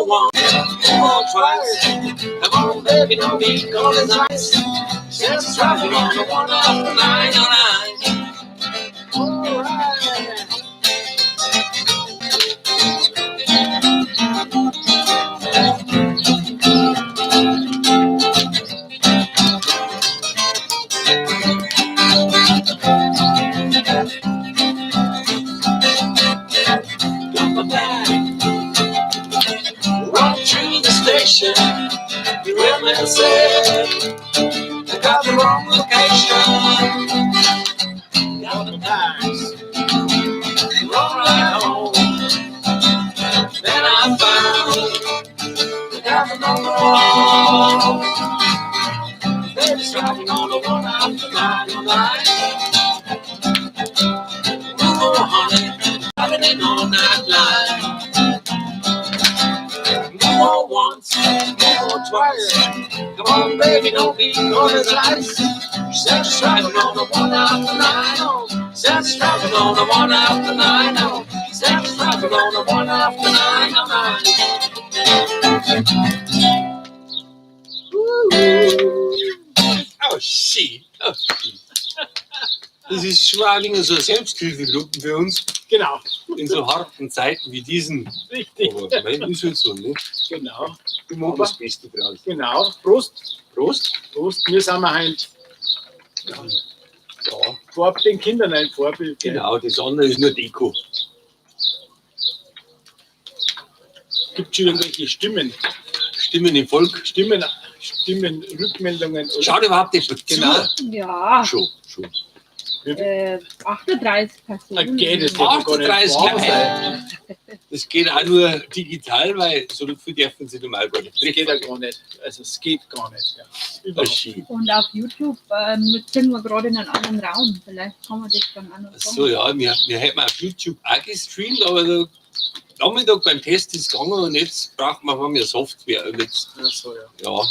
more once, more twice. Come on, baby, don't be calling nice. Just driving on the one after 909. All right. Walk through the station, the women said, I got the wrong location. Got the bags, wrong ride home. Then I found, I got the number wrong. Baby's driving on the one after 909. Oh, honey, driving in all night line. More once, more twice. Come on, baby, don't be on his lights. Just driving on the one after 9. Just driving on the one after 9. Just driving on the one after 9. Oh, shit. Oh, shit. Das ist schon auch ein so eine Selbsthilfegruppen für uns. Genau. In so harten Zeiten wie diesen. Richtig. Aber mein ist halt so, ne? Genau. Wir machen das Beste draus. Genau. Prost. Prost. Prost. Wir sind heute Ja, den Kindern ein Vorbild. Gell? genau, das andere ist nur Deko. Gibt es schon irgendwelche Stimmen? Stimmen im Volk. Stimmen, Rückmeldungen? Oder? Schaut überhaupt jemand zu? Genau. Ja, Schon. 38 Personen. Geht es ja gar nicht 38 wahr sein. Das geht auch nur digital, weil so viel dürfen sie normal gar nicht. Das geht ja gar nicht. Also es geht gar nicht. Ja. Das Überhaupt. ist schön. Und auf YouTube sind wir gerade in einem anderen Raum. Vielleicht kann man das dann auch noch sagen. So, ja, wir hätten auf YouTube auch gestreamt, aber der Nachmittag beim Test ist gegangen und jetzt braucht man mehr Software. Und jetzt, Ach so, ja. ja,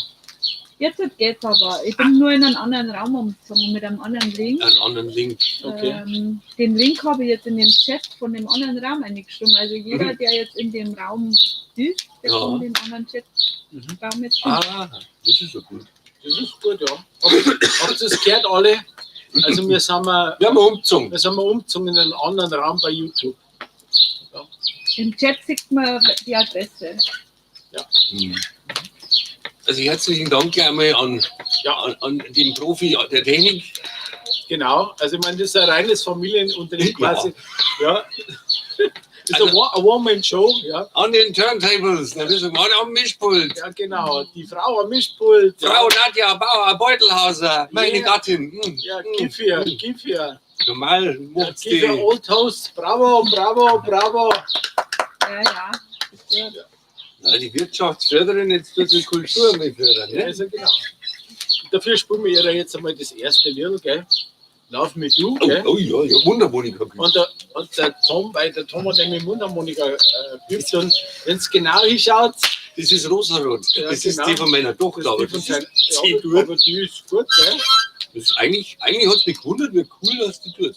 Jetzt geht's aber. Ich bin nur in einen anderen Raum umgezogen mit einem anderen Link. einen anderen Link. Okay. Den Link habe ich jetzt in den Chat von dem anderen Raum eingeschoben. Also jeder, der jetzt in dem Raum ist, der Ja. kann den anderen Chatraum jetzt finden. Ah, das ist so gut. Das ist gut, ja. Habt ihr es gehört alle? Also wir sind Wir haben umgezogen. umgezogen in einen anderen Raum bei YouTube. Im Chat sieht man die Adresse. Also herzlichen Dank einmal an, Ja. an den Profi der Technik. Genau, also ich meine, das ist ein reines Familienunternehmen Ja. quasi. Ja. Das ist Also- eine One-Man-Show, ja. An den Turntables, da wissen wir alle am Mischpult. Ja, genau. Die Frau am Mischpult. Frau Nadja Bauer Beutelhauser, meine Ja. Gattin. Ja, gib hier, gib hier. Normal Ja, macht's gib hier die. Old Toast. Bravo, bravo, bravo. Ja. Ja, die Wirtschaftsförderin jetzt tut die Kultur mit fördern. Ja, Ne? also genau. Dafür spielen wir ihr jetzt einmal das erste Lied, gell? Lauf mit du, Oh, gell? oh ja, ja, Wundermonika. Und der Tom, weil der Tom hat nämlich Mundharmonika geübt und wenn es genau hinschaut, Das ist Rosarot. Ja, Das genau. ist die von meiner das Tochter. Aber ist die das von sein, ist ja, zehn aber die ist gut, gell? Das ist eigentlich hat es mich gewundert, wie cool das die tut.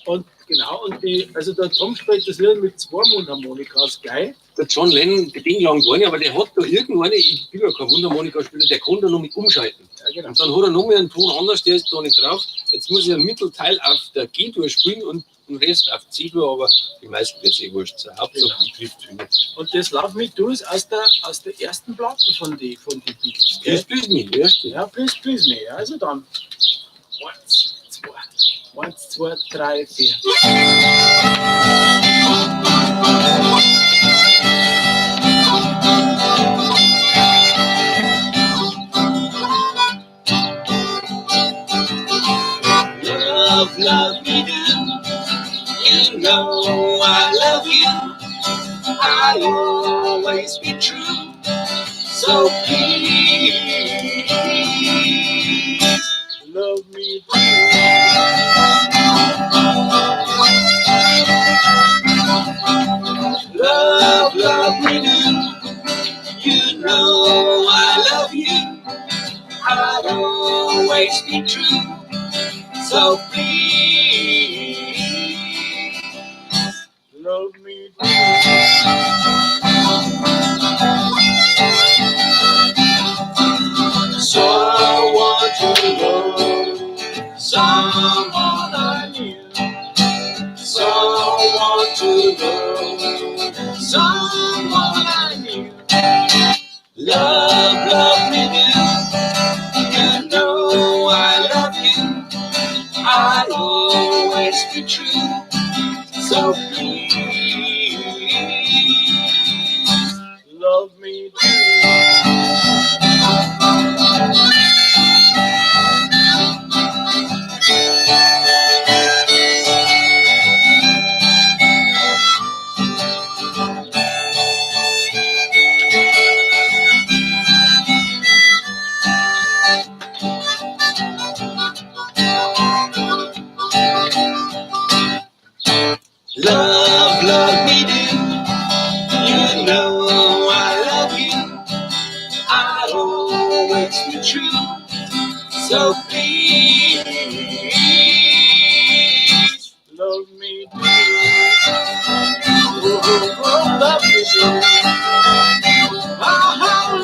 Und genau, und also der Tom spielt das Lied mit 2 Mundharmonikas gleich. Der John Lennon, den lang gar nicht, aber der hat da irgendwann, ich bin ja kein Mundharmonika-Spieler, der kann da noch mit umschalten. Ja, genau. Und dann hat er noch mal einen Ton anders, der ist da nicht drauf. Jetzt muss ich einen Mittelteil auf der G-Dur spielen und den Rest auf C-Dur, aber die meisten wird es eh wurscht sein. Hauptsache, die trifft Töne. Und das Lauf mit du ist aus der ersten Platte von die Beatles. Gell? Das blüht mich, ja, stimmt. Ja, please me. Also dann 1, 2, 1, 2, 3, 4. Love, love me do. You know I love you. I'll always be true. So please, Love me. love, love me do. You know I love you. I'll always be true. So please, Love me. someone I knew. Love, love me do. You know I love you. I'll always be true. So please, Love me do. love, love me do. You know I love you. I'll always be true. So please, Love me do. Oh, love me do. Oh,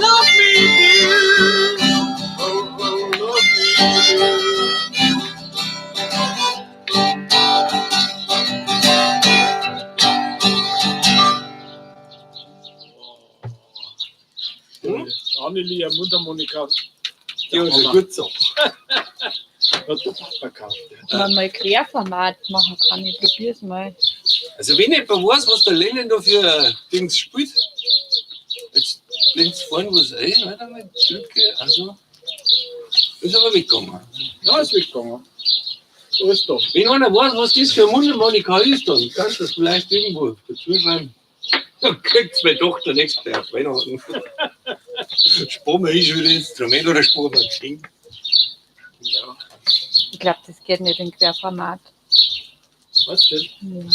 love me do. Oh, love me do. Annelie, eine Mundharmonika, Die haben sie gut so. hat der Papa gekauft. Wenn man mal Querformat machen kann, ich probiere es mal. Also wenn jemand weiß, was der Lennon da für Dings spielt, jetzt blinkt vorne was ein, warte mal, drücke, also, ist aber weggegangen. Ja, ist weggegangen. So ist doch. Wenn einer weiß, was das für eine Mundharmonika ist, dann kannst du das vielleicht irgendwo dazu schreiben. Dann kriegt meine Tochter nächstes Jahr auf Weihnachten. Sparen wir schon wieder ein Instrument oder sparen wir ein Geschenk? Ja. Ich glaube, das geht nicht in Querformat. Was denn?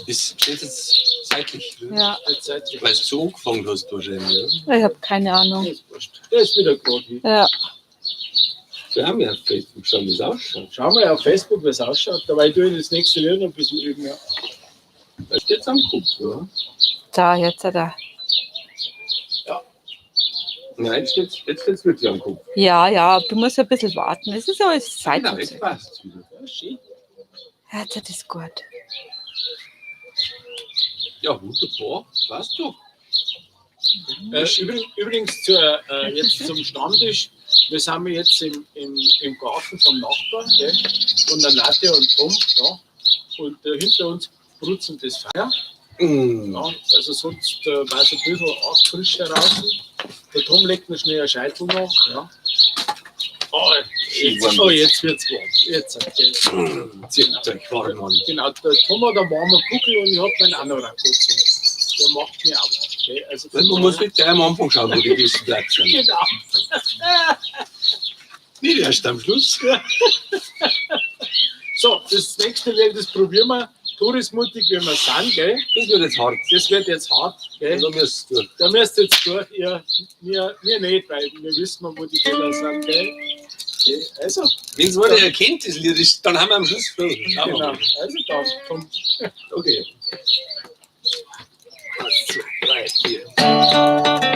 Das steht jetzt seitlich, ne? Ja, Jetzt seid ihr. Weil du so angefangen hast wahrscheinlich, ich habe keine Ahnung. Der ist wurscht. Der ist wieder gerade. Ja, ja? Wir haben ja auf Facebook schon, wie es ausschaut. Schauen wir auf Facebook, wie es ausschaut. Dabei tue ich das nächste Lied noch ein bisschen üben. Ja. Da steht es am Kopf, ja? da, jetzt hat er. Nein, jetzt steht's wirklich am Kopf. Ja, du musst ein bisschen warten. Es ist alles Zeit. Genau, jetzt passt es wieder. Ja, schön. Jetzt hat es gut. Ja, wunderbar, passt doch. Übrigens jetzt zum Stammtisch. Wir sind jetzt im Garten vom Nachbarn, gell? Von der Nadja und Tom. Ja? Und hinter uns brutzelt das Feuer. Ja? Also sonst war es ein bisschen arg frisch heraus. Der Tom legt noch schnell einen Scheitel nach. Ja? Jetzt wird es warm. Jetzt. Zieht euch warm an. Genau, der Tom hat einen warmen Buckel und ich habe meinen Anorak-Putz. Der macht mir auch was. Okay? Also Man muss nicht gleich am Anfang schauen, wo die besten Plätze sind. Genau. Nicht erst am Schluss. So, das nächste Lied, das probieren wir. Todesmutig, wie wir sind, gell? Das wird jetzt hart. Das wird jetzt hart, gell? Da müsst ihr. Da müsst ihr jetzt durch. Wir nicht, weil wir wissen, wo die Fehler sind, gell? Okay, also, Wenn es einer erkennt, das Lied ist, dann haben wir am Schluss viel. Schauen wir genau. mal. Also dann kommt. Okay. 1, 2, 3, 4.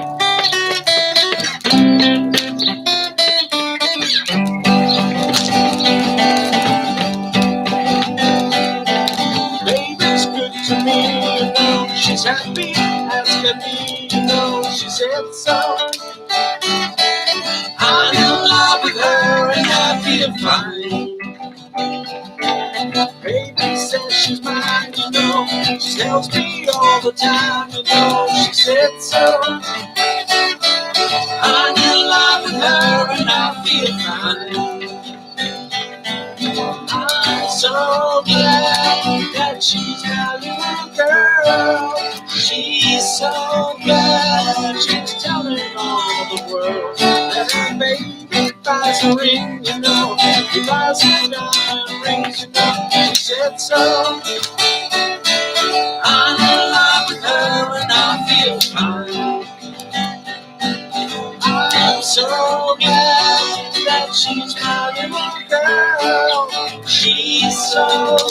Baby's good to me, you know. She's happy, asking me, you know. She said so. I'm in love with her and I feel fine. Baby says she's mine, you know. She tells me all the time, you know. She said so. I'm in love with her and I feel fine. I'm so glad that she's my little girl. She's so glad. She's telling all the world that her baby buys a ring, you know. He buys her diamond rings, you know. She said so. I'm in love with her and I feel fine. I'm so glad that she's my little girl. She's so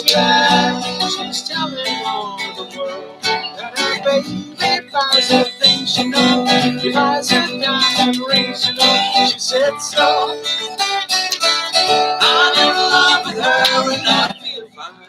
glad. She's telling all the world that her baby buys her things, you know. He buys her diamond rings, you know. She said so. I'm in love with her and I feel fine.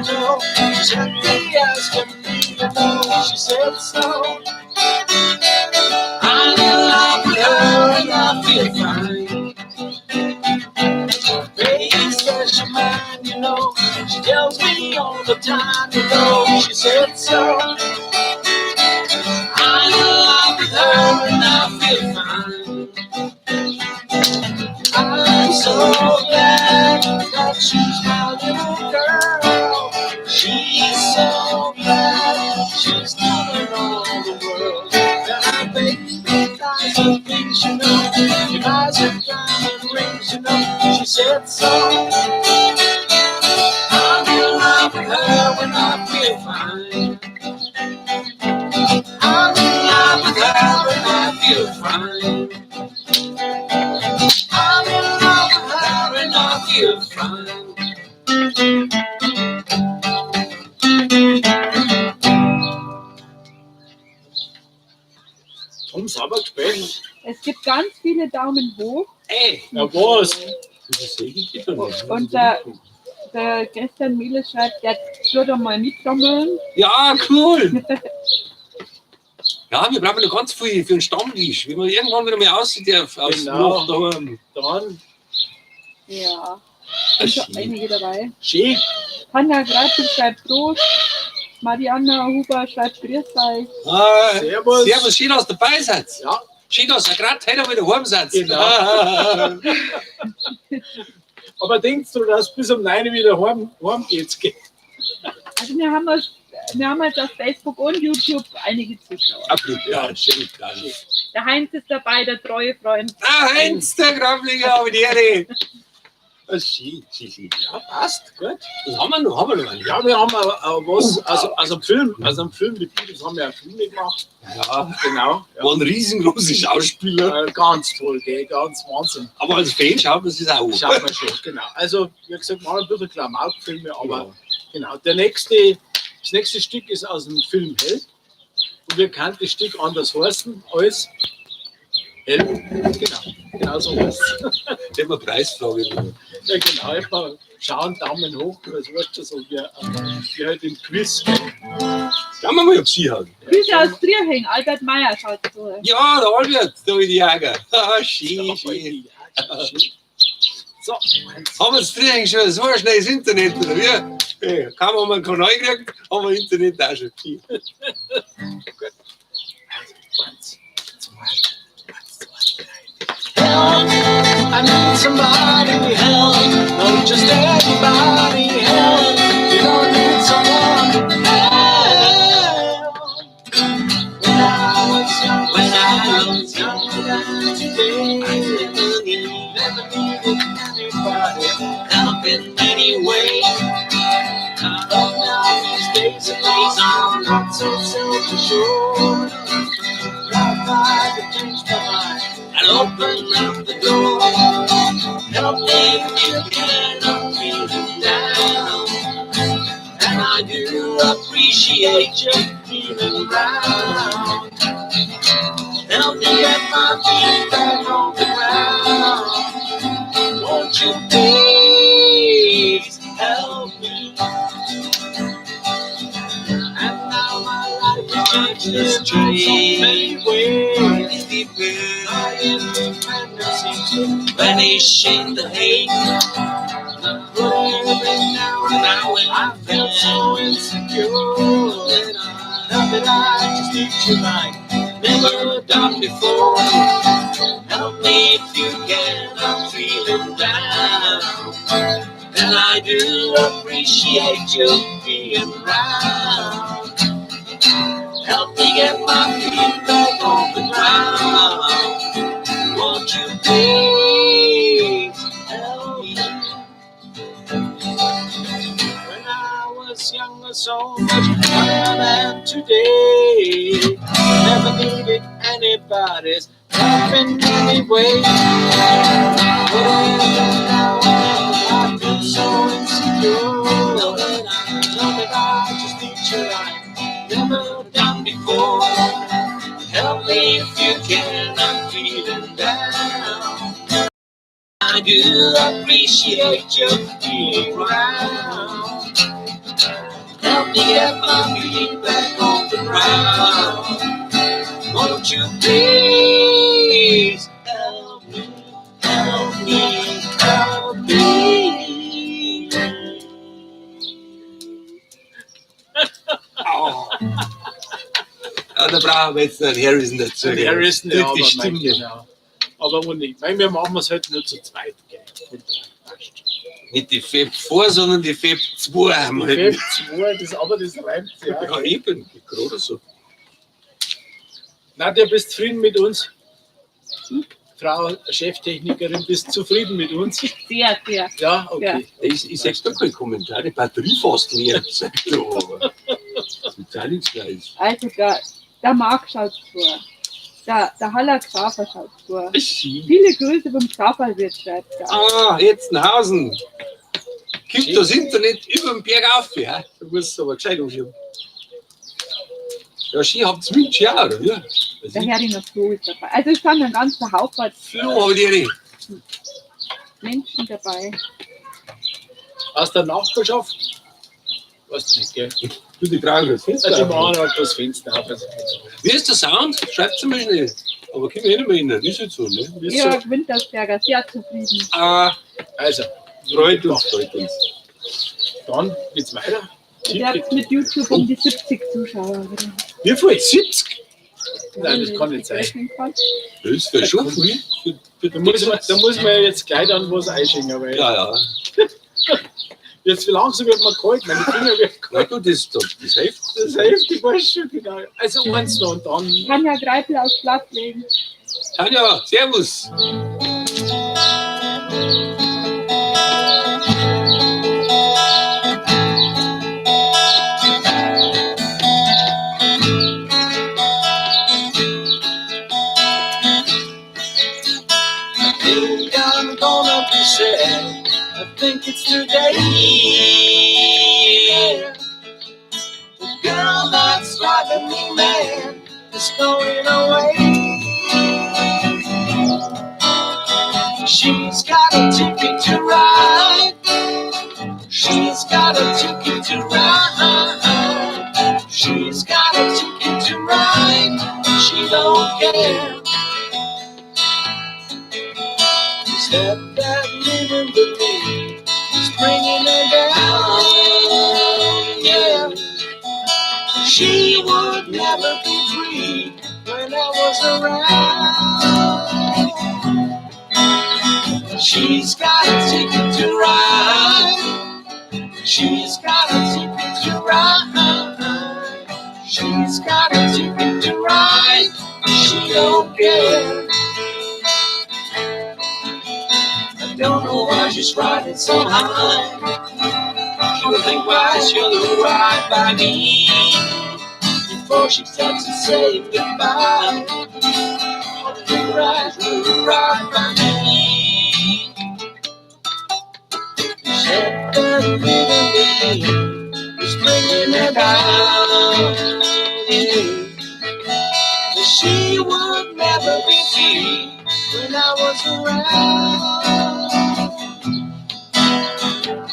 know. Gently asking me to know. She said so. I'm in love with her and I feel fine. Baby says she mine, you know. She tells me all the time, you know. She said so. I'm in love with her and I feel fine. I'm so glad that she's my little girl. She's so glad. She's telling all the world that her baby buys her things, you know. She buys her diamond rings, you know. She said so. I'm in love with her when I feel fine. I'm in love with her when I feel fine. I'm in love with her when I feel fine. Tom sauber gespielt. Es gibt ganz viele Daumen hoch. Ey, Ja, was? das sehe ich doch nicht. Und der Christian Miele schreibt, der tut doch mal mittrommeln. Ja, cool. Ja, wir brauchen noch ganz viel für den Stammtisch. Wenn man irgendwann wieder mal aussieht, darf aus Genau. daheim. Dann, Ja, sind schon einige dabei. schön. Tanja Greipel schreibt Prost. Marianna Huber schreibt Grüß euch. Servus. Servus, schön, dass ihr dabei seid. Ja, Schön, dass ihr gerade heute wieder heim seid. Genau. aber denkst du, dass bis um 9 wieder heim geht's? Also wir haben jetzt auf Facebook und YouTube einige Zuschauer. Absolut, ja, schön. Danke. Der Heinz ist dabei, der treue Freund. Heinz, der Graflinger, aber die Ehre. Schön. Ja, passt, gut. Was haben wir noch? Einen? Ja, wir haben was, also einen Film, die Beatles haben ja einen Film gemacht. Ja, Genau. Ja. waren riesengroße Schauspieler. Ganz toll, gell? Ganz Wahnsinn. Aber als Fan schaut man sich auch. Schaut man schon, genau. Also, wie gesagt, mal ein bisschen Klamaukfilme, aber genau. Das nächste Stück ist aus dem Film Held. Und wir können das Stück anders heißen als Held. Genau so heißt es. Ich habe eine Preisfrage. Ja, genau. Einfach schauen, Daumen hoch, das weißt du, so wie halt im Quiz. Schauen wir mal, ob sie hat. Grüße aus Trierhing, Albert Meyer schaut so. Ja, der Albert, der will die Jäger. Schön. So, Haben wir das Training schon so schnell das Internet, oder wie? Hey, kaum haben wir einen Kanal gekriegt, haben wir Internet auch schon. help, I need somebody help, not just anybody help. You don't need someone help. When I was younger than today, never needed anybody Help in any way. But now these days I'm not so self-assured. I've to change my mind. I'll open up the door. Help me if you can, I'm feeling down. And I do appreciate you feeling around. Help me get my feet back on the ground. Won't you please help me? And now my life is changed in many ways. My independence seems to vanish in the haze. But every now and then I feel so insecure. Now that I just need you like never done before. Help me if you can, I'm feeling down. And I do appreciate you being around. Help me get my feet back on the ground. Won't you please help me? When I was younger, so much younger than today, never needed anybody's help in any way. But now I feel so insecure. Know that I just need you like never done before. Help me if you can, I'm feeling down. I do appreciate you being around. help me get my feet back on the ground. Won't you please help me, help me, help me? Oh. Ja, da brauchen wir jetzt einen Harrison dazu. Der Harrison, ja, aber die mein, Stimme. genau. Aber wo nicht. Weil wir machen es halt nur zu zweit, gell. Nicht die FEP vor, sondern die FEP 2 haben Die wir. FEP 2, aber das reimt sich Ja, auch. eben, gerade so. Nadja, bist zufrieden mit uns? Frau Cheftechnikerin, bist zufrieden mit uns? Sehr, sehr. Ja, okay. Ich sag da keinen Kommentar, die Batterie fast leer. Sagt du, aber. Total nichts Gleiches. Also der Marc schaut vor. Der Haller Grafer schaut vor. Viele Grüße vom Graferwirt, schreibt er. Ah, Etzenhausen. Gibt das Internet über den Berg auf, ja? Du musst aber gescheit umschauen. Ja, Ski habt ihr mit Ski auch, oder? Ja. Der Heringer Flo ist dabei. Also es sind ein ganzer Haufen Flo, hab ich Menschen dabei. Aus der Nachbarschaft? Weißt du nicht, gell? Du, die tragen das Fenster Also, die auf. machen halt das Fenster auf. Also, Wie ist der Sound? Schreibt es mal schnell. Aber können wir nicht mehr ändern, ist jetzt so, ne? ist Jörg Wintersberger, sehr zufrieden. Ah, Also, freut uns, freut uns. dann geht's weiter. Der hat mit YouTube um die 70 Zuschauer. Wie viel? 70? Nein, das kann nicht sein. Das ist für schon viel. Da muss man jetzt gleich dann was einschenken, weil Ja, ja. jetzt langsam wird man kalt, meine Finger werden Na kalt. du, das hilft. Das hilft, ich weiß schon genau. Also eins noch und dann. Tanja Greipel aus Plattlegen. Tanja, servus. Think I'm gonna be sad. I think it's today. The girl that's driving me mad is going away. She's got a ticket to ride. She's got a ticket to ride. She's got a ticket to ride. She don't care. Step that living with me is bringing her down, yeah. She would never be free when I was around. She's got a ticket to ride. She's got a ticket to ride. She's got a ticket to ride. She don't care. Don't know why she's riding so high. She'll think why she'll ride by me before she starts to say goodbye. She'll ride by me. Said that little baby is bringing her down. Yeah. She would never be free when I was around.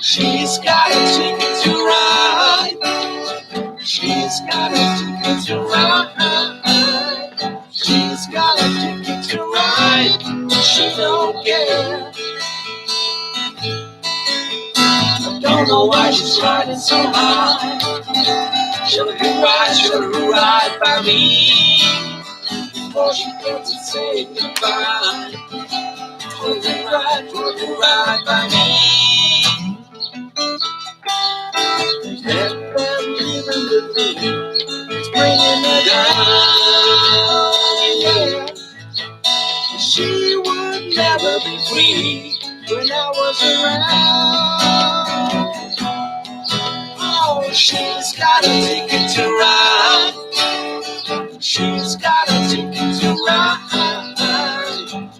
She's got a ticket to ride. She's got a ticket to ride. She's got a ticket to ride. She don't care. I don't know why she's riding so high. She'll ride by me before she gets to say goodbye. She'll ride by me. Let them living with me. It's bringing her down, yeah. She would never be free when I was around. Oh, she's got a ticket to ride. She's got a ticket to ride.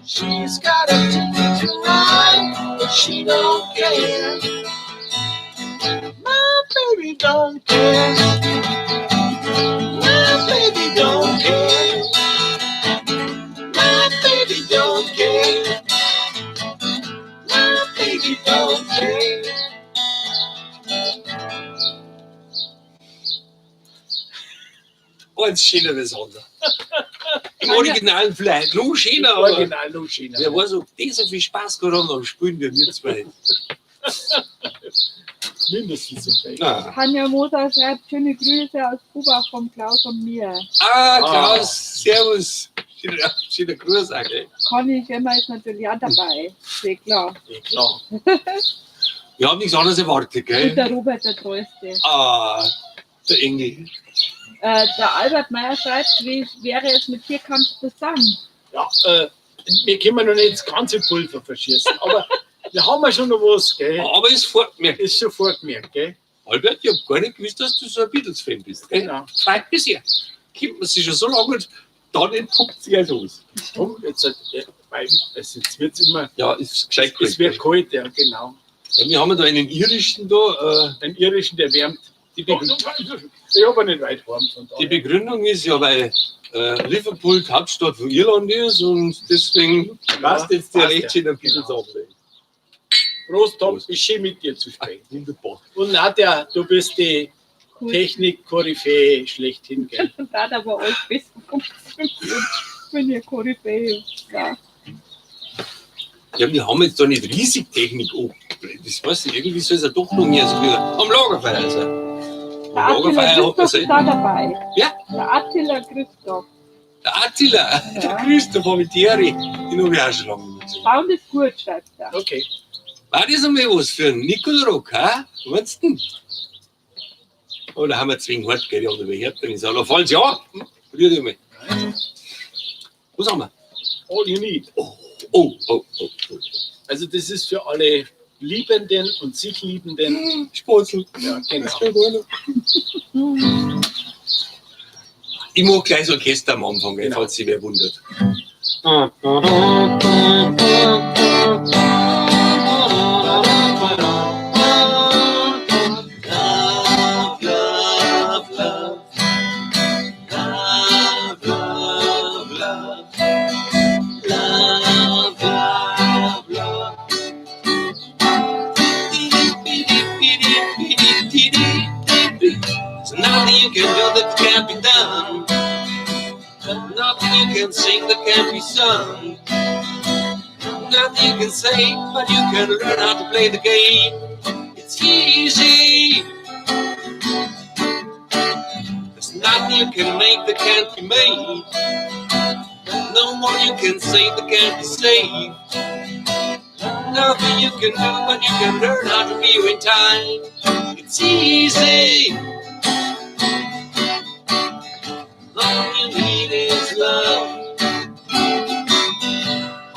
She's got a ticket to ride, but she don't care. My baby don't care. My baby don't care. My baby don't care. My baby don't care. eins schöner als andere. Im Original vielleicht noch schöner, aber Original noch schöner. wer weiß, ob die so viel Spaß gehabt haben, dann spielen wir zwei. Mindestens so viel. Ah, Tanja Moser schreibt schöne Grüße aus Kuba vom Klaus und mir. Klaus, servus. Schöner Gruß auch, gell? Conny Schemmer ist natürlich auch dabei. Sehr klar. Ja, klar. Wir haben nichts anderes erwartet, Und gell? der Robert der Treueste. Der Engel. Der Albert Meyer schreibt, wie wäre es mit Vierkampf zusammen? Ja, wir können noch nicht das ganze Pulver verschießen, aber wir haben ja schon noch was, gell? Aber es vorgemerkt. Ist schon vorgemerkt, gell? Albert, ich hab gar nicht gewusst, dass du so ein Beatles-Fan bist, gell? Genau. Freut mich sehr. Kennt man sich schon so lange und dann entpuppt sich erst aus. Drum, jetzt wird es immer, Ja, ist gescheit. es wird kalt, ja, genau. Ja, wir haben da einen irischen da. Ein irischen, der wärmt. Die, Ich habe nicht weit warm. die Begründung ist ja, weil Liverpool die Hauptstadt von Irland ist und deswegen passt jetzt der passt recht schön ein bisschen genau. zusammen. Prost, Tom, Prost. ist schön mit dir zu sprechen. Wunderbar. Und Nadja, du bist die Cool. Technik-Koryphäe schlechthin, gell? Und da hat aber euch besser funktioniert, wenn ihr Koryphäe ja. Ja, wir haben jetzt da nicht riesig Technik angeblendet. Das weiß ich, irgendwie soll es ja doch noch mehr so wie am Lagerfeuer sein. Der Am Lagerfeuer Attila hat man Christoph ist da dabei. Ja? Der Attila Christoph. Der Attila, Ja. der Christoph habe ich Thierry, den habe ich auch schon lange nicht gesehen. Sound ist gut, schreibt er. Okay. War das einmal was für einen Nickel-Rock, ha? Meinst du? Oder haben wir zwingen hart, gell, die andere Härte in Saal. Falls ja, rühr dich mal. Was haben wir? All you need. Oh. Also das ist für alle Liebenden und sich Liebenden. Spatzel. Ja, Das genau. geht einer. Ich mag gleich das Orchester am Anfang, Genau. falls sich wer wundert. There's nothing you can do that can't be done. Nothing you can sing that can't be sung. Nothing you can say, but you can learn how to play the game. It's easy. There's nothing you can make that can't be made. No more you can say that can't be saved. Nothing you can do, but you can learn how to be in time. It's easy. All you need is love.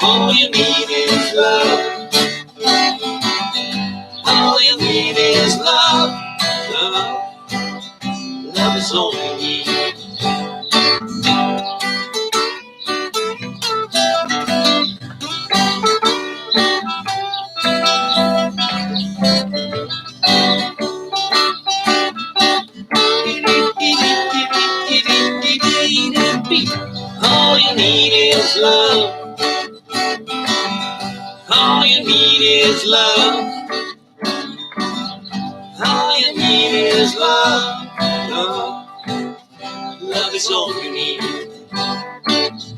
All you need is love. All you need is love. Love, love is all you need. All you need is love. All you need is love. All you need is love. Love, love is all you need.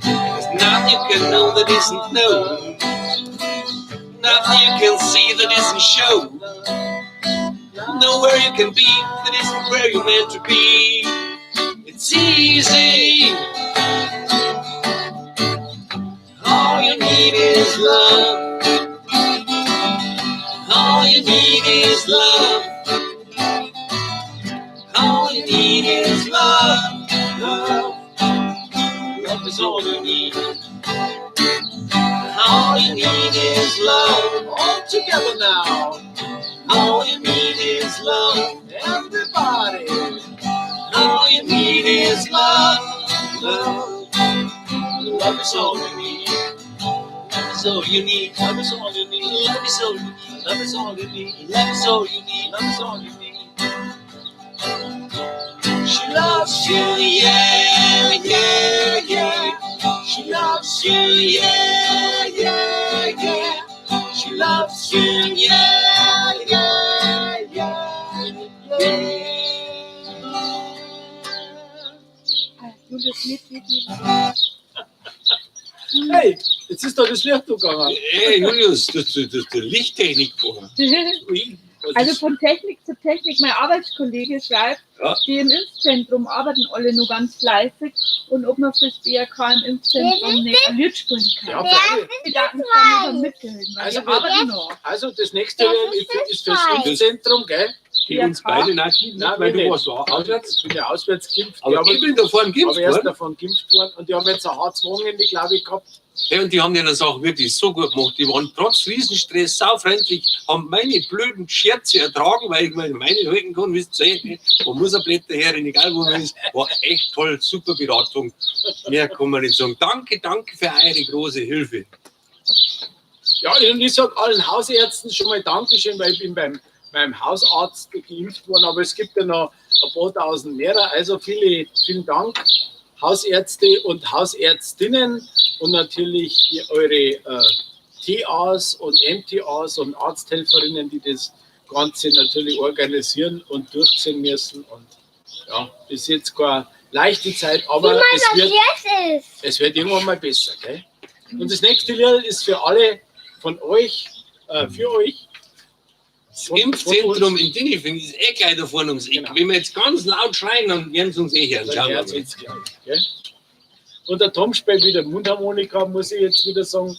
There's nothing you can know that isn't known. Nothing you can see that isn't shown. Nowhere you can be that isn't where you're meant to be. It's easy. All you need is love. All you need is love. All you need is love. Love, love is all you need. All you need is love. All together now. All you need is love. Everybody. All you need is love. Love, love is all you need. Love is all you need. Love is all you need. Love is all you need. Love is all you need. Love is all you need. Love is all you need. She loves you, yeah, yeah, yeah. She loves you, yeah, yeah, yeah. She loves you, yeah, yeah, yeah, yeah. das Lied. Hey, jetzt ist doch das Licht gegangen. Ey, Julius, das ist die Lichttechnik vorher. Ui, was Also ist- von Technik zu Technik, mein Arbeitskollege schreibt, Ja. die im Impfzentrum arbeiten alle nur ganz fleißig und ob man fürs BRK im Impfzentrum nicht ein Lied spielen Ja, kann. freilich. Die Daten kann nicht mithelfen, weil Also die wir- arbeiten noch. Also das nächste ist fürs Impfzentrum, gell? Die uns beide nicht, Nein, weil wir du nicht. warst auswärts. Ich bin ja auswärts geimpft. Aber ich bin davor aber geimpft erst worden. davon geimpft worden. Und die haben jetzt ein hartes Wochenende, glaube ich, gehabt. Ja, und die haben ja Sache wirklich so gut gemacht. Die waren trotz Riesenstress saufreundlich, haben meine blöden Scherze ertragen, weil ich meine halten kann, wisst ihr, man muss ein Blätter her, egal wo man ist. War echt toll, super Beratung. Mehr kann man nicht sagen. Danke für eure große Hilfe. Ja, und ich sage allen Hausärzten schon mal Dankeschön, weil ich bin beim Hausarzt geimpft worden, aber es gibt ja noch ein paar tausend mehr. Also vielen Dank, Hausärzte und Hausärztinnen und natürlich eure TAs und MTAs und Arzthelferinnen, die das Ganze natürlich organisieren und durchziehen müssen. Und ja, das ist jetzt keine leichte Zeit, aber es wird irgendwann mal besser. Gell? Und das nächste Lied ist für alle von euch, für euch. Das Impfzentrum in Dingolfing ist gleich da vorne ums Eck. Genau. Wenn wir jetzt ganz laut schreien, dann werden sie uns hören. Dann Schauen wir hört's mal. jetzt gleich, gell? Und der Tom spielt wieder Mundharmonika, muss ich jetzt wieder sagen.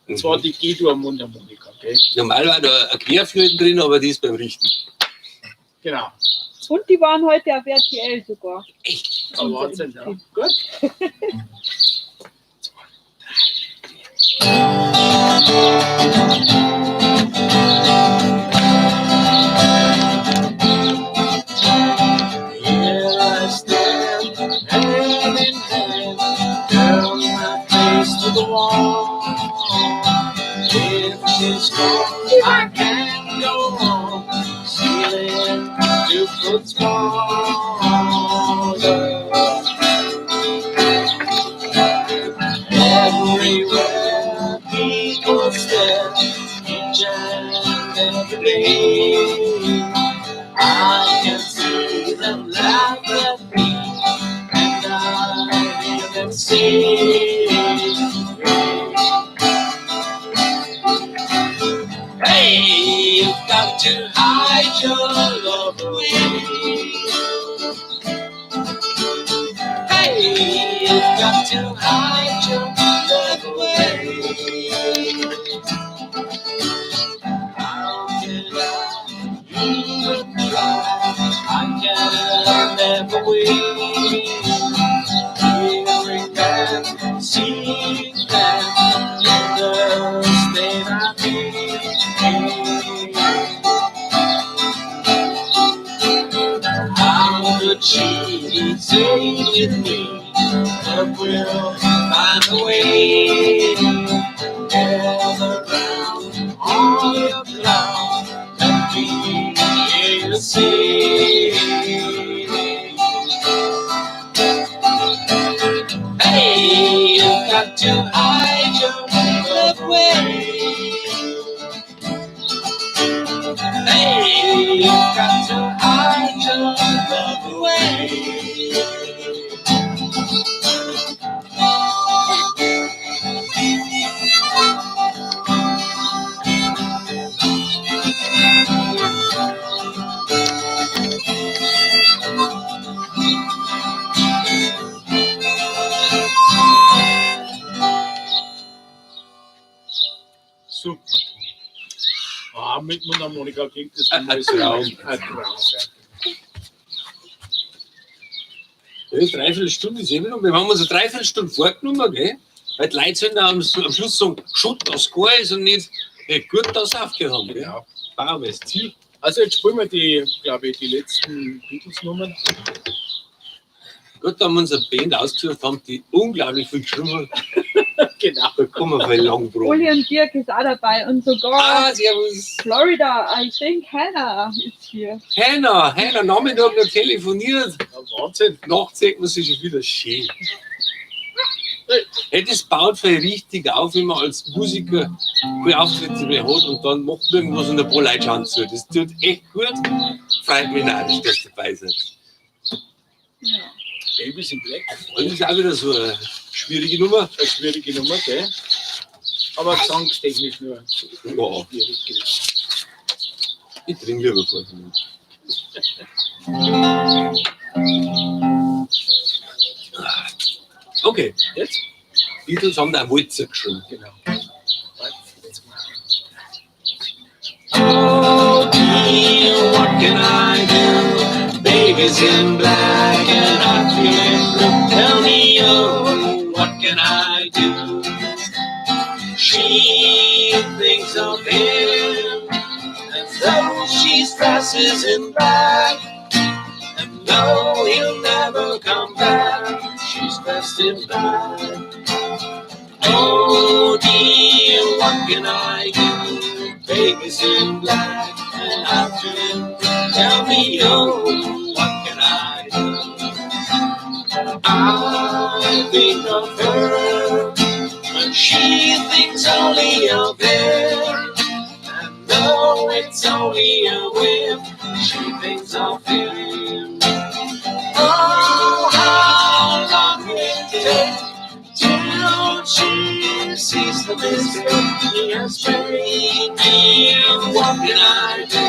Und zwar die G-Dur-Mundharmonika. Gell? Normal war da ein Querflöten drin, aber die ist beim Richten. Genau. Und die waren heute auf RTL sogar. Echt? Oh, Wahnsinn, ja. Gut. Here I stand, hand in hand, turn my face to the wall. If she's gone, I can't go on, stealing 2 foot everywhere people stare, each and every day. I can see them laugh at me, and I hear them say, hey, you've got to hide your love away. Hey, you've got to hide your love away. How can I even try? I can never win. Hearing them, seeing them in the state I'm in. How could she say with me that we'll find a way? Gather round all your clouds and be here to see. Hey, you've got to hide your love away. Hey, you've got to hide your love away. Super. Mit Mundharmonika klingt das Ein immer so Traum. ein Traum. Ja, 3/4 Stunde ist immer noch. Wir haben uns eine 3/4 Stunde vorgenommen, gell? Weil die Leute sollen dann am Schluss sagen, Schutt, das gar ist und nicht gut, dass sie aufgehört haben. Gell? Genau. Wow, das Ziel. Also jetzt spielen wir die, glaube ich, die letzten Beatles-Nummern. Gut, da haben wir uns eine Band ausgesucht, haben die unglaublich viel geschrieben. Genau. Da kommen wir viel lang proben. Uli und Dirk ist auch dabei und sogar Ah, servus. Florida, I think Hannah ist hier. Heiner, Nachmittag noch telefoniert. Ja, Wahnsinn. Nachts sieht man sich schon wieder schön. Hey, das baut viel richtig auf, wenn man als Musiker viele Auftritte mehr hat und dann macht man irgendwas und ein paar Leute schauen zu. Das tut echt gut. Freut mich narrisch, dass du dabei seid. Ja. Babies in Black. Das ist auch wieder so eine schwierige Nummer. Eine schwierige Nummer, gell? Aber gesangstechnisch nur Ja, schwierig gewesen. ich trinke lieber vor. Okay, Jetzt? Beatles haben da einen Walzer geschrieben. Genau. Jetzt mal. Oh dear, what can I do? Baby's in black and I'm feeling blue. Tell me, oh, what can I do? She thinks of him as though she dresses in black. And no, he'll never come back. She's dressed in black. Oh dear, what can I do? Baby's in black and I'm feeling blue. Tell me, oh, what can I do? I think of her, but she thinks only of him. And though it's only a whim, she thinks of him. Oh, how long will it take till she sees the mistake he has made? Dear, what can I do?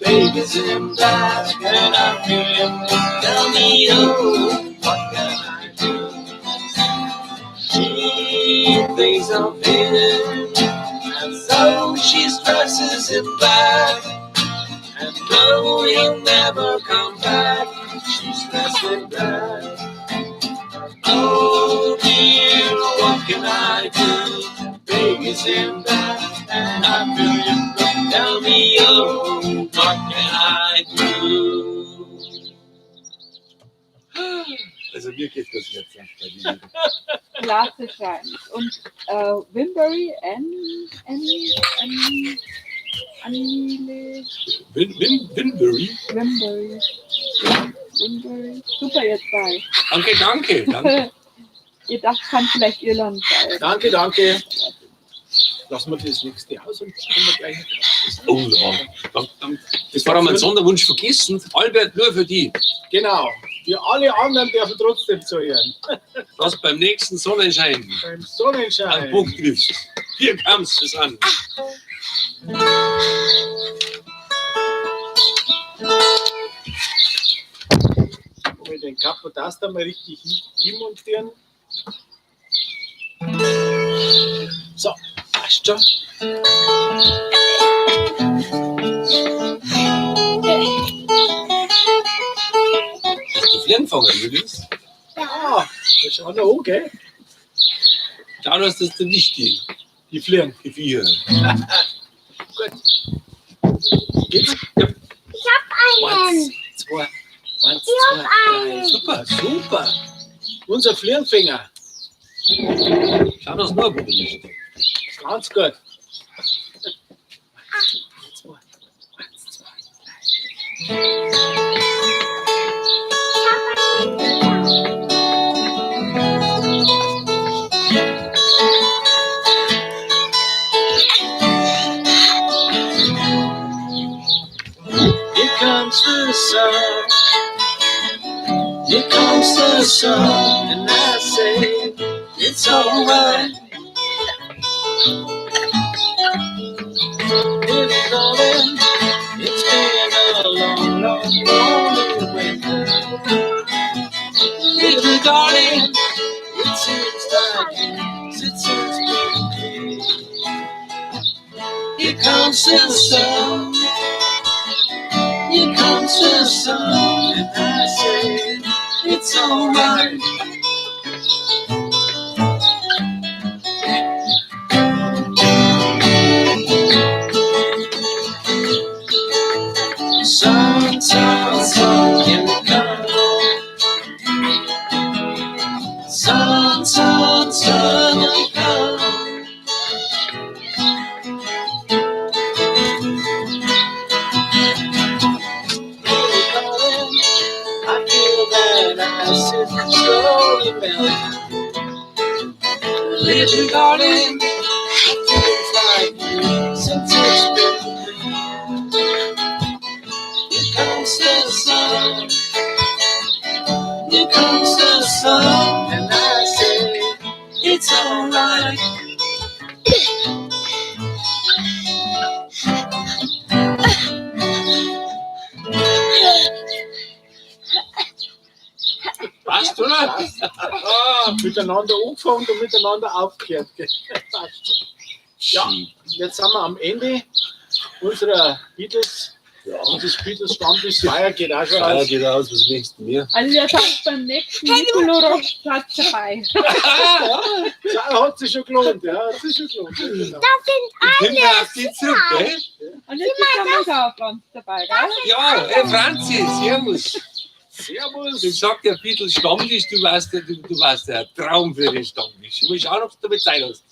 Baby's in black and I'm feeling blue. Tell me, oh, what can I do? She thinks of him as though she dresses in black. And though he'll never come back, she's dressed in black. Oh dear, what can I do? Baby's in black and I'm feeling blue. Tell me, oh, what can I do? Also mir geht das jetzt nicht bei dir. Klassisch rein. Und Wimbury, Winbury. Wimbury. Super, ihr zwei. Danke. Ihr dacht, kann vielleicht Irland sein. Danke, danke. Lassen wir das nächste aus und kommen wir gleich. Oh ja, das war mein Sonderwunsch vergessen. Albert, nur für die. Genau. Wir alle anderen dürfen trotzdem zuhören. Was beim nächsten Sonnenschein Beim an Sonnenschein. Punkt triffst. Hier kam's es an. Mit den Kapotaster mal richtig hinmontieren. So, passt schon. Hast du Fliernfanger, Julius? Ja, das schaut noch an, gell? Schau, dass das nicht Die Flieren. die Viecher. Gut. Geht's? Ich hab einen. 2, 1, 2, 3. Super, super. Unser Flierenfänger. Schau, dass nur gut ist. Ganz gut. 2, 1, 2, 3. Here comes the sun. Here comes the sun. And I say, it's alright. It's darling, it's been a long, long, lonely winter. Little darling, it seems like it's been here comes the sun. Here comes the sun, and I say, it's alright. Sun, sun, sun, can you come home? Sun, sun, sun, you come. I feel that I sit slowly melting. Little darling, it feels like you since it's been. Here comes the sun. Here comes miteinander angefangen und miteinander aufgehört. Gell? Passt schon. Ja, jetzt sind wir am Ende unserer Beatles. Ja. Unseres Beatles Stammtisch geht auch schon Feier aus. geht aus, was möchtest du mir? Also wir sind beim nächsten Nicolo-Platz dabei. Ja, hat sich schon gelohnt. Ja, hat sich schon gelohnt. Ja, genau. Ich bin auf die zurück, gell? Und jetzt ist der Franz dabei, gell? Ja, hey Franzi, servus. Servus. Ich sag der Beatles Stammtisch, du warst der Traum für den Stammtisch. Ich muss schauen, ob du damit Zeit hast.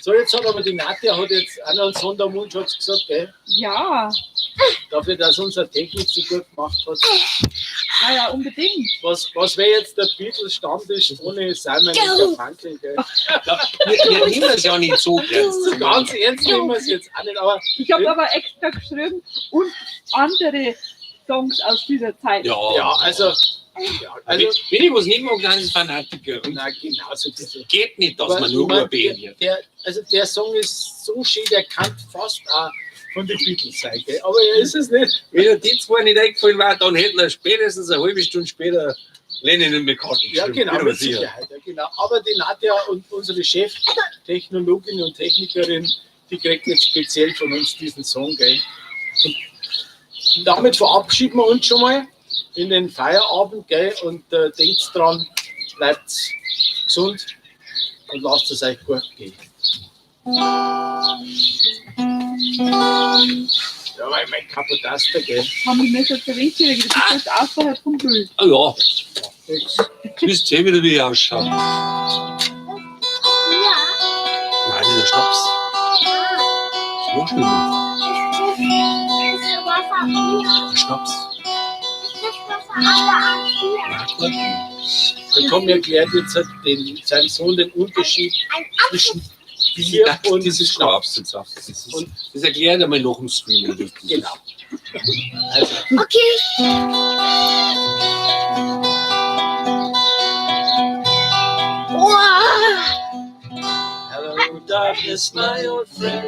So, jetzt hat aber die Nadja hat jetzt auch noch einen Sondermund hat sie gesagt, gell? Ja, Dafür, dass unsere Technik so gut gemacht hat. ja, unbedingt. Was wäre jetzt der Beatles-Stammtisch ohne Simon und der Funkel, gell? Wir nehmen es ja nicht so ernst. Ganz ernst nehmen wir es jetzt auch nicht, aber Ich habe aber extra geschrieben und andere Songs aus dieser Zeit. ja, also Wenn ich was nicht mag, dann ist es Fanatiker. Und na, genau so ist es. geht nicht, dass Aber man nur ich mein, urbetet. der Song ist so schön, der kann fast auch von den Beatles sein, gell? Aber er ist es nicht. Wenn er die zwei nicht eingefallen war, dann hätten wir spätestens eine halbe Stunde später Lennon und McCartney Ja, geschrieben. genau, Bin mir mit sicher. Sicherheit. Ja, genau. Aber die Nadja und unsere Cheftechnologin und Technikerin, die kriegt jetzt speziell von uns diesen Song, gell? Und damit verabschieden wir uns schon mal in den Feierabend, gell? Und denkt dran, bleibt gesund und lasst es euch gut gehen. Ja, weil mein Kapotaster, gell? Haben wir nicht so zurechtgelegt. Das ist jetzt außerhalb vom Bild. Ah ja, Nix. du wisst sehen, wieder, wie ich ausschaue. Ja. Nein, dieser Schnaps. Das macht nicht. Ist das Wasser hier? Der Schnaps. Ist das Wasser alle hier? Der Tom erklärt jetzt seinem Sohn den Unterschied zwischen Bier und Das ist Schnaps. Schnapssaft. Das erklärt einmal noch im Stream. Genau. Also, Okay. Wow. hello darkness, my old friend.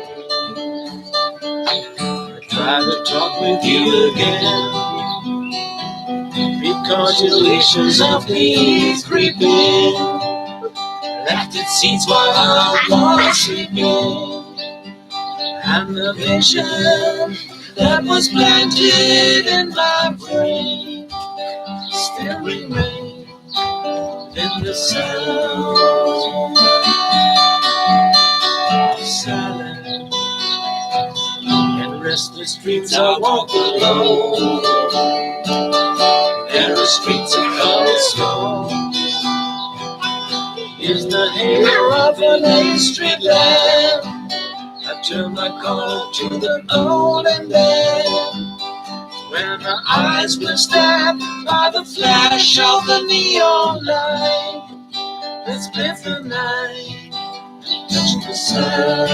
I try to talk with you again. Recalculations of me creeping. Left its seeds while I was sleeping. And the vision that was planted in my brain still remains in the sound of silence. In restless streets I walk alone. Narrow streets of cobblestone. Is the hair of an 8th Street lamp. I turn my collar to the golden land. When my eyes were stabbed by the flash of the neon light that split the night, touched the sound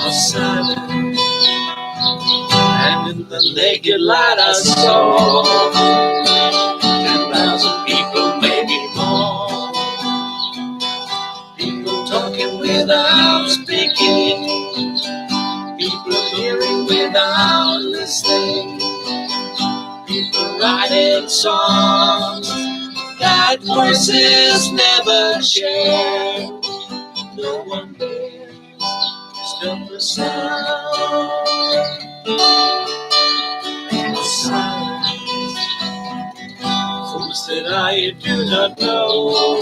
of silence. And in the naked light I saw 10,000 people, maybe more. People talking without speaking. People hearing without listening. People writing songs that voices never share. No one dares stop the sound of silence. Fools that I do not know.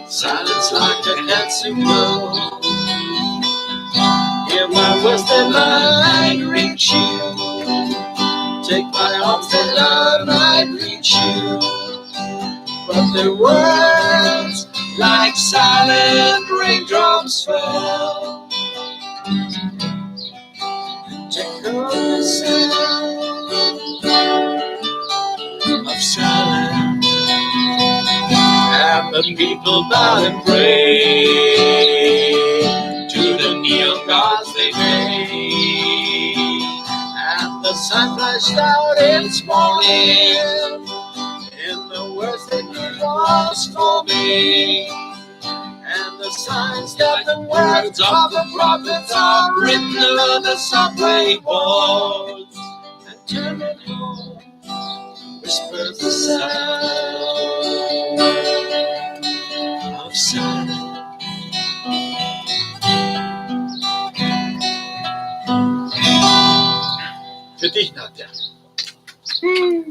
Silence like a cancer glow. Hear my words that might reach you. Take my arms that I might reach you. But the words like silent raindrops fell. Take the sound of silence. And the people bow and pray to the neon gods they made. And the sun flashed out its morning in the words that it was for me. And the signs that the words of the prophets are written on the subway boards. And turn it home whispers the sound of silence. Für dich, Nadja.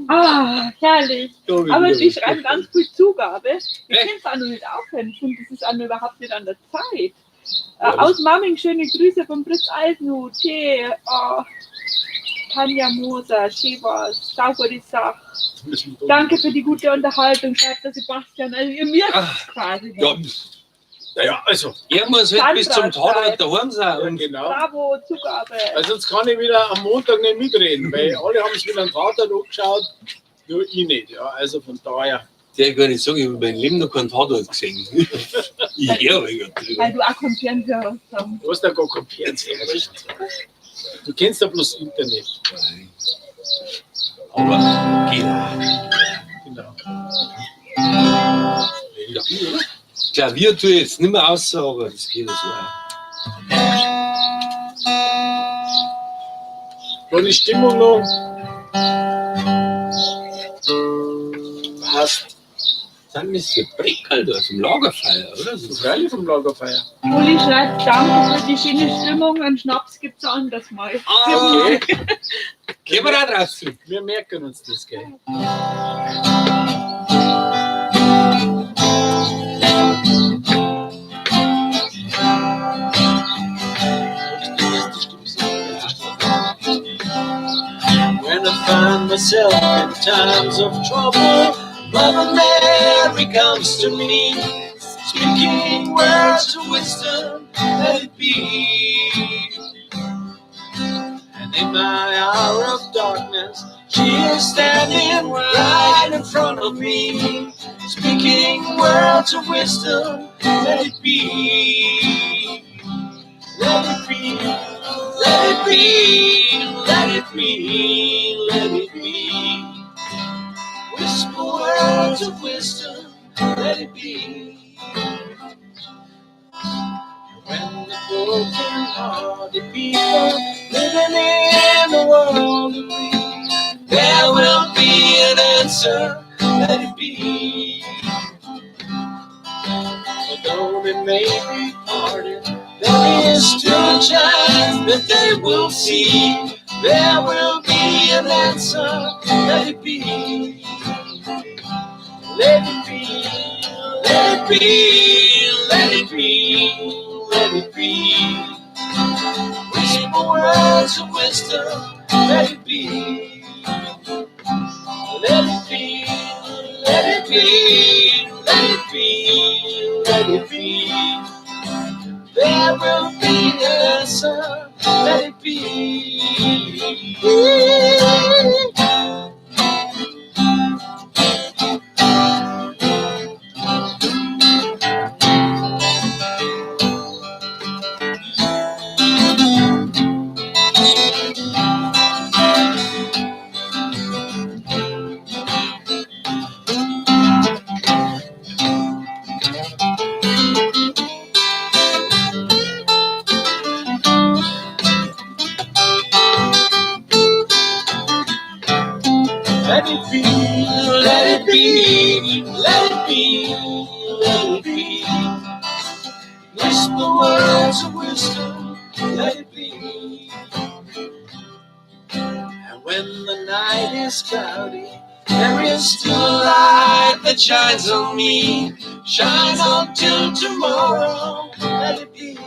Ah, herrlich. Da hab ich Aber wieder die was schreiben gefunden. ganz viel Zugabe. Ich Echt? kann es auch noch nicht aufhören. Ich finde, das ist auch noch überhaupt nicht an der Zeit. Ja, Aus Mamming schöne Grüße von Fritz Eisenhut. Tschä, Tanja Moser, Schäbers, saubere Sache. Danke für die gute Unterhaltung, schreibt der Sebastian. Also ihr mir Ach, quasi. Ja, Ja, also, er muss halt bis zum Sandra Tatort daheim sein. ja, Und genau. Bravo, Zugabe. Weil sonst kann ich wieder am Montag nicht mitreden, weil alle haben es wieder am Tatort angeschaut, nur ich nicht. Ja, also von daher. der kann nicht sagen, ich habe mein Leben noch keinen Tatort gesehen. Ich höre ja drüber. Weil du auch keinen Fernseher hast. Dann. Du hast ja gar kein Fernseher, nicht? Du kennst ja bloß Internet. Aber geht. Genau. Ja. Klavier tue ich jetzt nicht mehr aus, aber das geht so. Und die Stimmung noch passt. Dann ist der Breckerl da zum Lagerfeuer, oder? So freilich vom Lagerfeuer. Uli schreibt, danke für die schöne Stimmung. Einen Schnaps gibt es anders mal. Okay, Gehen wir da draußen. wir merken uns das, gell? When I find myself in times of trouble, Mother Mary comes to me, speaking words of wisdom, let it be. And in my hour of darkness, she is standing right in front of me, speaking words of wisdom, let it be. Let it be, let it be, let it be, let it be. Whisper words of wisdom, let it be. When the broken-hearted people living in the world agree, there will be an answer, let it be. Although they may be parted, there is still a chance that they will see. There will be an answer, let it be. Let it be, let it be, let it be, let it be. Whisper words of wisdom, let it be. Let it be, let it be, let it be, let it be. There will be an answer, let it be. Let it be, let it be, let it be, let it be. Whisper words of wisdom, let it be. And when the night is cloudy, there is still a light that shines on me, shines until tomorrow, let it be.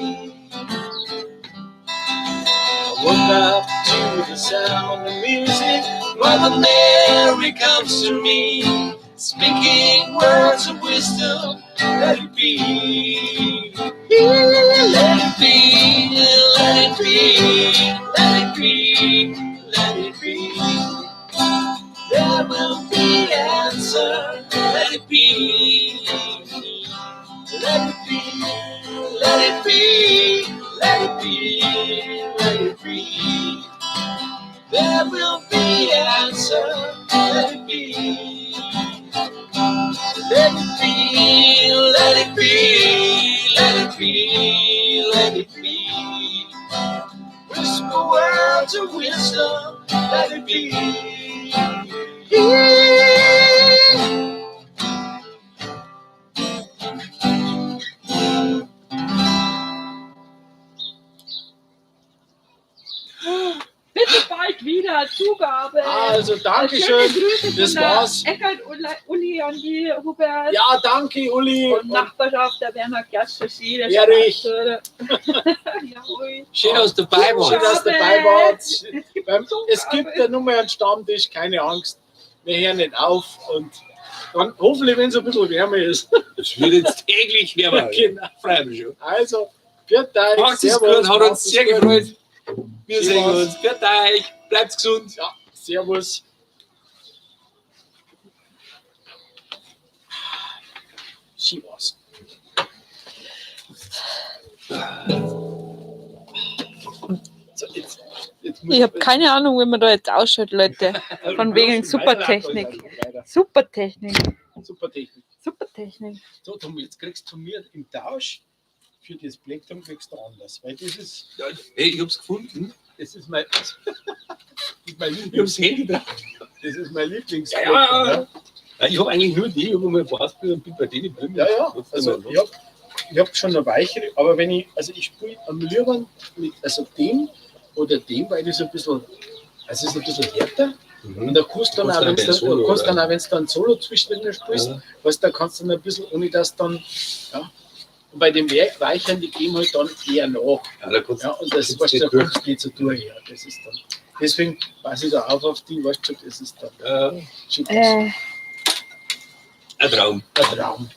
I woke up to the sound of music, Mother Mary comes to me, speaking words of wisdom, let it be. Let it be, let it be, let it be, let it be. There will be answer, let it be. Let it be, let it be, let it be, let it be. There will be answer, let it be. Let it be, let it be, let it be, let it be. Whisper words of wisdom, let it be. heute wieder Zugabe. Also, Schöne Dankeschön. Grüße Das von war's. der Eckert Uli und die Hubert. Ja, danke, Uli. Und Nachbarschaft, der Werner Kerscher-Ski. Erich. Jawohl. Schön, dass du dabei Schön, warst. dass du dabei warst. Zugabe. Es gibt ja nur mal einen Stammtisch, keine Angst. Wir hören nicht auf. Und dann hoffentlich, wenn es ein bisschen wärmer ist. Es wird jetzt täglich wärmer. Genau. Freue mich schon. Also, viert euch. Macht es Servus, gut, hat macht uns es sehr gut. gefreut. Wir Servus. sehen uns. Viert euch, bleibt gesund. Ja, servus. Schön war's. So, jetzt muss Ich habe keine Ahnung, wie man da jetzt ausschaut, Leute. Von wegen super Technik. Super Technik. Super Technik. Super Technik. So, Tom, jetzt kriegst du von mir im Tausch für das Plektrum kriegst du anders. Weil das ist, Ja, hey, ich hab's gefunden. das ist mein, das ist mein Ich hab's Lieblings, Handy da. das ist mein Lieblings. Ja. Ja, ich habe eigentlich nur die, wo mein Bassbild und bin bei denen drin. Ja, ja. Also ich hab schon eine weichere, aber wenn ich spiele am Liebern mit dem oder dem, weil das ein bisschen, also es ist ein bisschen härter. Und da kannst du dann auch, wenn du dann Solo zwischendrin spielst, Ja. weißt, da kannst du dann ein bisschen, ohne dass dann, ja. Und bei den Weichern, die gehen halt dann eher nach. Ja, da kannst Ja, und das kannst weißt nicht du, durch. da geht so durch, ja. Das ist dann. Deswegen passe ich da auf die, weißt du, das ist dann Ja, schick. Äh, ein Traum. Ein Traum.